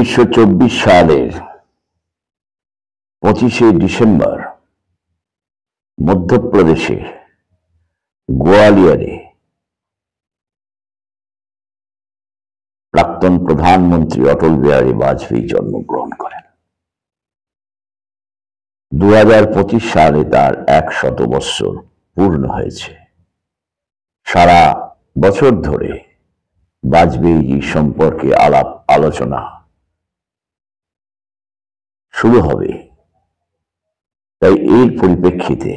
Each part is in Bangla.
1924 সালের 25শে ডিসেম্বর মধ্যপ্রদেশে গোয়ালিয়রে প্রাক্তন প্রধানমন্ত্রী অটল বিহারী বাজপেয়ী জন্মগ্রহণ করেন। 2025 সালে তার 100 বৎসর পূর্ণ হয়েছে। সারা বছর ধরে বাজপেয়ীজি সম্পর্কে আলাপ আলোচনা শুরু হবে, তাই এর পরিপ্রেক্ষিতে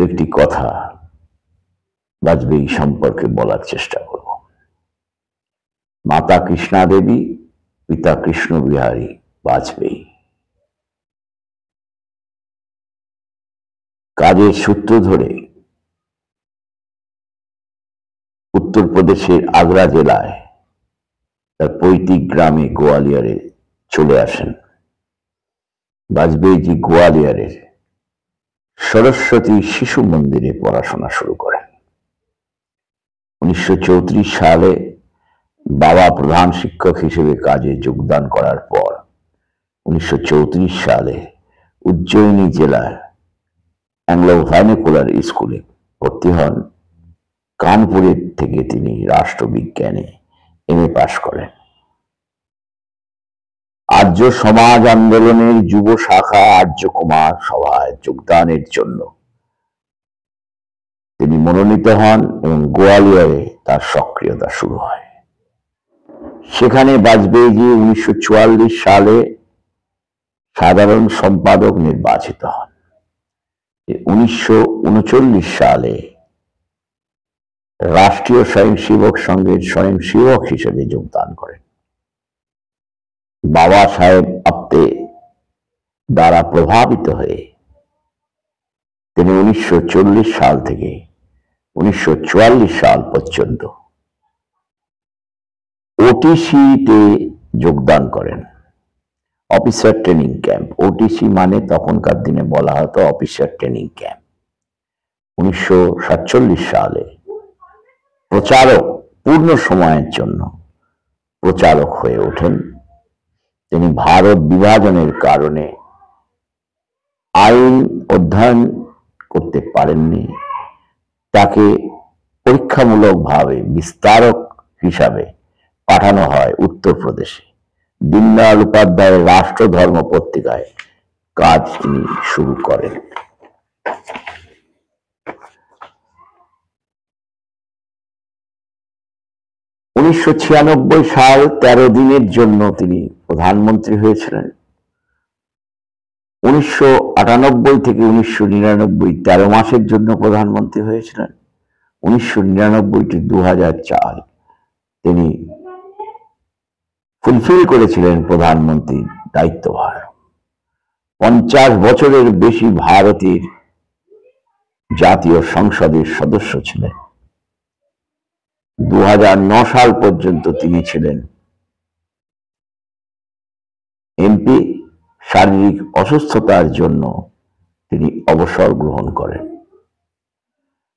একটি কথা বাজপেয়ী সম্পর্কে বলার চেষ্টা করব। মাতা কৃষ্ণা দেবী, পিতা কৃষ্ণ বিহারী বাজপেয়ী। কাজের সূত্র ধরে উত্তরপ্রদেশের আগ্রা জেলায় তার পৈতৃক গ্রামে গোয়ালিয়রে চলে আসেন। বাজপেয়ীজি গোয়ালিয়রের সরস্বতী শিশু মন্দিরে পড়াশোনা শুরু করেন। 1934 সালে বাবা প্রধান শিক্ষক হিসেবে কাজে যোগদান করার পর 1934 সালে উজ্জয়িনী জেলার অ্যাংলো ভার্নাকুলার স্কুলে ভর্তি হন। কানপুরের থেকে তিনি রাষ্ট্রবিজ্ঞানে এমএ পাশ করেন। আর্য সমাজ আন্দোলনের যুব শাখা আর্য কুমার সভায় যোগদানের জন্য তিনি মনোনীত হন এবং গোয়ালিয়রে তার সক্রিয়তা শুরু হয়। সেখানে বাজপেয়ীজি 1944 সালে সাধারণ সম্পাদক নির্বাচিত হন। 1939 সালে রাষ্ট্রীয় স্বয়ংসেবক সংঘের স্বয়ংসেবক হিসেবে যোগদান করেন। বাবা সাহেব আপ্তে দ্বারা প্রভাবিত হয়ে তিনি 1940 সাল থেকে 1944 সাল পর্যন্ত ওটিসিতে যোগদান করেন, অফিসার ট্রেনিং ক্যাম্প। ওটিসি মানে তখনকার দিনে বলা হতো অফিসার ট্রেনিং ক্যাম্প। 1947 সালে প্রচারক, পূর্ণ সময়ের জন্য প্রচারক হয়ে ওঠেন। তিনি ভারত বিভাজনের কারণে আইন অধ্যয়ন করতে পারেননি। তাকে পরীক্ষামূলকভাবে বিস্তারক হিসাবে পাঠানো হয় উত্তরপ্রদেশে। দীনদয়াল উপাধ্যায়ের রাষ্ট্রধর্ম পত্রিকায় কাজ তিনি শুরু করেন। (1996 সাল 13 দিনের জন্য তিনি প্রধানমন্ত্রী হয়েছিলেন। 1998 থেকে 1999 13 মাসের জন্য প্রধানমন্ত্রী হয়েছিলেন। 1999 থেকে 2004 তিনি ফুলফিল করেছিলেন প্রধানমন্ত্রীর দায়িত্বভার। 50 বছরের বেশি ভারতের জাতীয় সংসদের সদস্য ছিলেন। 2009 সাল পর্যন্ত তিনি ছিলেন এমপি। শারীরিক অসুস্থতার জন্য তিনি অবসর গ্রহণ করেন।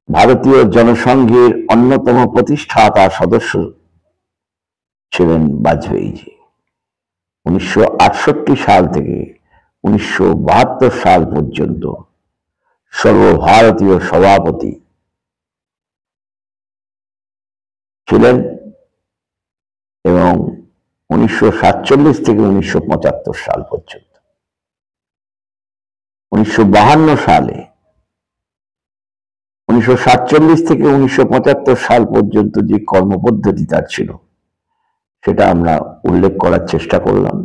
ভারতীয় জনসংঘের অন্যতম প্রতিষ্ঠাতা সদস্য ছিলেন বাজপেয়ীজি। 1968 সাল থেকে 1972 সাল পর্যন্ত সর্বভারতীয় সভাপতি ছিলেন এবং 1947 থেকে 1975 সাল পর্যন্ত। 1952 সালে 1947 থেকে 1975 সাল পর্যন্ত যে কর্মপদ্ধতি তার ছিল সেটা আমরা উল্লেখ করার চেষ্টা করলাম।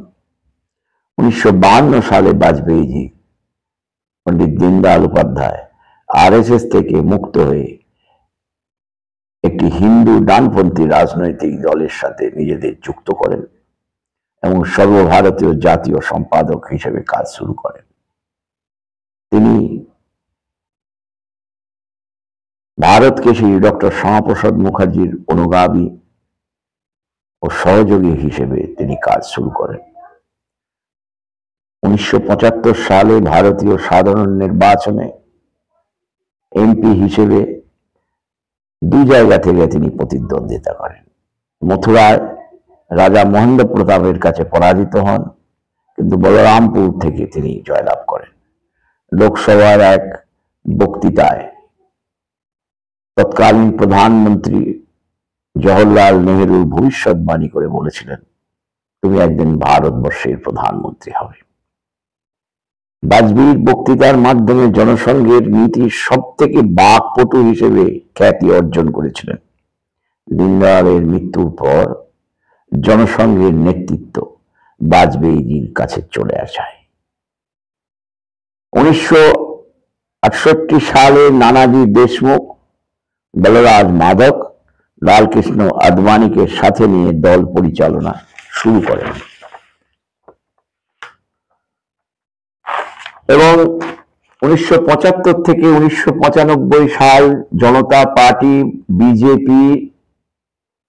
1952 সালে বাজপেয়ীজি পণ্ডিত দীনদয়াল উপাধ্যায় আরএসএস থেকে মুক্ত হয়ে একটি হিন্দু ডানপন্থী রাজনৈতিক দলের সাথে নিজেদের যুক্ত করেন এবং সর্বভারতীয় জাতীয় সম্পাদক হিসেবে কাজ শুরু করেন। তিনি ভারত কেশরী ডক্টর শ্যামাপ্রসাদ মুখার্জির অনুগামী ও সহযোগী হিসেবে তিনি কাজ শুরু করেন। 1975 সালে ভারতীয় সাধারণ নির্বাচনে এমপি হিসেবে 2 জায়গা থেকে তিনি প্রতিদ্বন্দ্বিতা করেন, মথুরায় রাজা মহেন্দ্র প্রতাপের কাছে পরাজিত হন, কিন্তু বলরামপুর থেকে তিনি জয়লাভ করেন। লোকসভার এক বক্তৃতায় তৎকালীন প্রধানমন্ত্রী জওহরলাল নেহরুর ভবিষ্যৎবাণী করে বলেছিলেন, তুমি একদিন ভারতবর্ষের প্রধানমন্ত্রী হবে। বাজপেয়ীর বক্তৃতার মাধ্যমে জনসংঘের নীতির সব থেকে বাকপটু হিসেবে খ্যাতি অর্জন করেছিলেন। দীনদয়ালের মৃত্যুর পর জনসংঘের নেতৃত্ব বাজপেয়ীজির কাছে চলে আসায় 1968 সালে নানাজি দেশমুখ, বলরাজ মাধব, লালকৃষ্ণ আদবানিকে সাথে নিয়ে দল পরিচালনা শুরু করেন এবং 1975 থেকে 1995 সাল জনতা পার্টি বিজেপি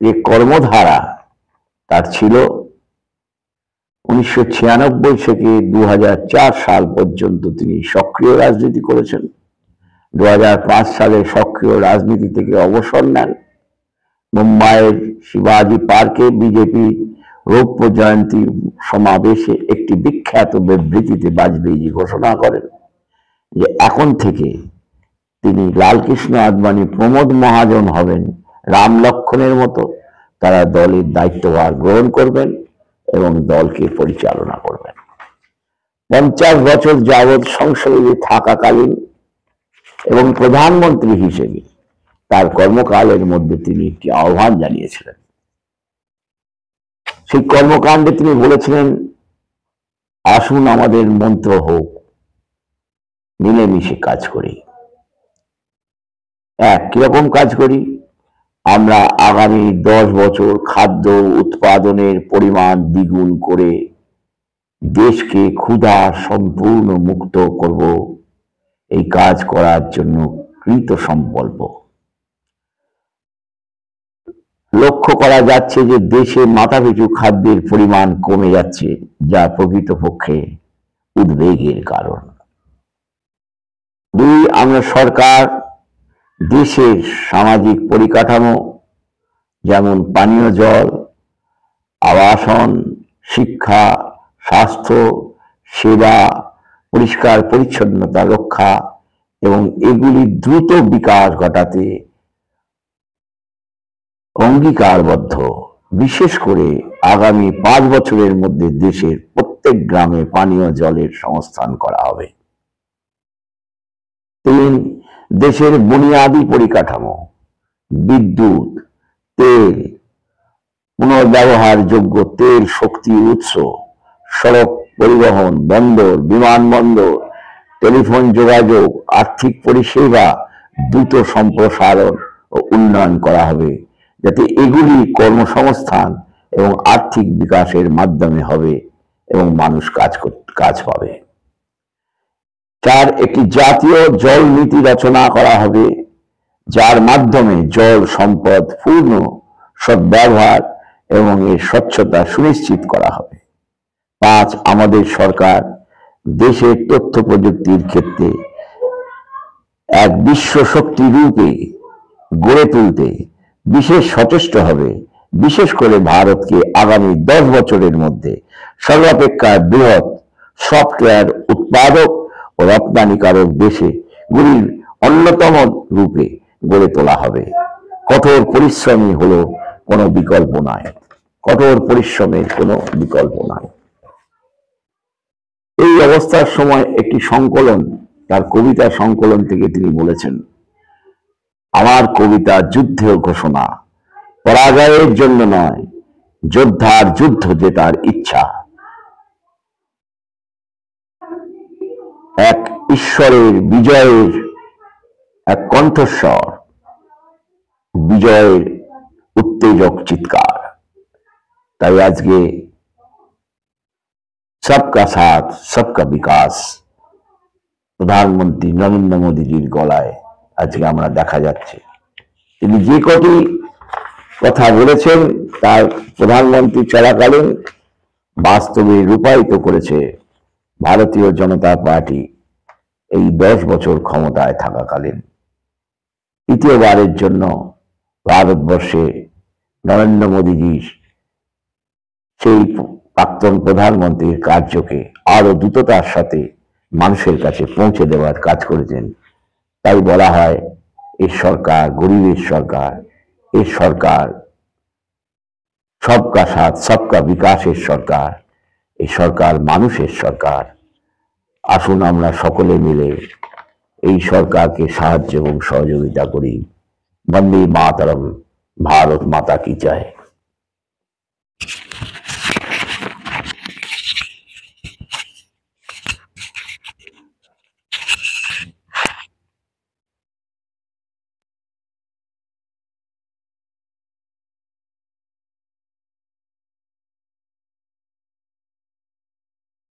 যে কর্মধারা তার ছিল 1996 থেকে 2004 সাল পর্যন্ত তিনি সক্রিয় রাজনীতি করেছেন। 2005 সালে সক্রিয় রাজনীতি থেকে অবসর নেন। মুম্বাইয়ের শিবাজি পার্কে বিজেপি রৌপ্য জয়ন্তী সমাবেশে একটি বিখ্যাত বিবৃতিতে বাজপেয়ী ঘোষণা করেন যে এখন থেকে তিনি লালকৃষ্ণ আদবানি, প্রমোদ মহাজন হবেন রাম লক্ষণের মতো, তারা দলের দায়িত্বভার গ্রহণ করবেন এবং দলকে পরিচালনা করবেন। 50 বছর যাবৎ সংসদে থাকাকালীন এবং প্রধানমন্ত্রী হিসেবে তার কর্মকালের মধ্যে তিনি একটি আহ্বান জানিয়েছিলেন। সেই কর্মকাণ্ডে তিনি বলেছিলেন, আসুন আমাদের মন্ত্র হোক মিলেমিশে কাজ করি। কিরকম কাজ করি? আমরা আগামী 10 বছর খাদ্য উৎপাদনের পরিমাণ দ্বিগুণ করে দেশকে ক্ষুধা সম্পূর্ণ মুক্ত করব। এই কাজ করার জন্য কৃত সংকল্প। লক্ষ্য করা যাচ্ছে যে দেশে মাথাপিছু খাদ্যের পরিমাণ কমে যাচ্ছে, যা প্রকৃতপক্ষে উদ্বেগের কারণ। 2, আমরা সরকার দেশের সামাজিক পরিকাঠামো যেমন পানীয় জল, আবাসন, শিক্ষা, স্বাস্থ্য সেবা, পরিষ্কার পরিচ্ছন্নতা রক্ষা এবং এগুলি দ্রুত বিকাশ ঘটাতে অঙ্গীকারবদ্ধ। বিশেষ করে আগামী 5 বছরের মধ্যে দেশের প্রত্যেক গ্রামে পানীয় জলের সংস্থান করা হবে। 3, দেশের বুনিয়াদী পরিকাঠামো, বিদ্যুৎ, তেল, পুনর্ব্যবহারযোগ্য তেল শক্তি উৎস, সড়ক পরিবহন, বন্দর, বিমানবন্দর, টেলিফোন যোগাযোগ, আর্থিক পরিষেবা দ্রুত সম্প্রসারণ ও উন্নয়ন করা হবে, যাতে এগুলি কর্মসংস্থান এবং আর্থিক বিকাশের মাধ্যমে হবে এবং মানুষ কাজ পাবে। 4, একটি জাতীয় জল নীতি রচনা করা হবে, যার মাধ্যমে জল সম্পদ পূর্ণ সদ্ব্যবহার এবং এর স্বচ্ছতা সুনিশ্চিত করা হবে। 5, আমাদের সরকার দেশের তথ্য প্রযুক্তির ক্ষেত্রে এক বিশ্ব শক্তি রূপে গড়ে তুলতে বিশেষ সচেষ্ট হবে। বিশেষ করে ভারতকে আগামী 10 বছরের মধ্যে সর্বাপেক্ষা বৃহৎ সফটওয়্যার উৎপাদক ও রপ্তানিকারক দেশগুলির অন্যতম রূপে গড়ে তোলা হবে। কঠোর পরিশ্রমী হলো কোনো বিকল্প নয়। কঠোর পরিশ্রমের কোনো বিকল্প নয়। এই অবস্থার সময় একটি সংকলন, তার কবিতা সংকলন থেকে তিনি বলেছেন, আমার কবিতা যুদ্ধের ঘোষণা, পরাজয়ের জন্য নয়, যোদ্ধার যুদ্ধ জেতার ইচ্ছা। এক ঈশ্বরের বিজয়ের এক কণ্ঠস্বর, বিজয়ের উত্তেজক চিৎকার। তাই আজকে সবকা সাথ সবকা বিকাশ প্রধানমন্ত্রী নরেন্দ্র মোদীজির গলায় আজকে আমরা দেখা যাচ্ছে। তিনি যে কটি কথা বলেছেন তার প্রধানমন্ত্রী চলাকালীন বাস্তবে রূপায়িত করেছে ভারতীয় জনতা পার্টি এই 10 বছর ক্ষমতায় থাকাকালীন। তৃতীয়বারের জন্য ভারতবর্ষে নরেন্দ্র মোদীজির সেই প্রাক্তন প্রধানমন্ত্রীর কার্যকে আরো দ্রুততার সাথে মানুষের কাছে পৌঁছে দেওয়ার কাজ করেছেন। তাই বলা হয় এই সরকার গরিবের সরকার, এই সরকার সবকা সাথ সবকা বিকাশের সরকার, এই সরকার মানুষের সরকার। আসুন আমরা সকলে মিলে এই সরকারকে সাহায্য এবং সহযোগিতা করি। বন্দে মাতরম। ভারত মাতা কি জয়।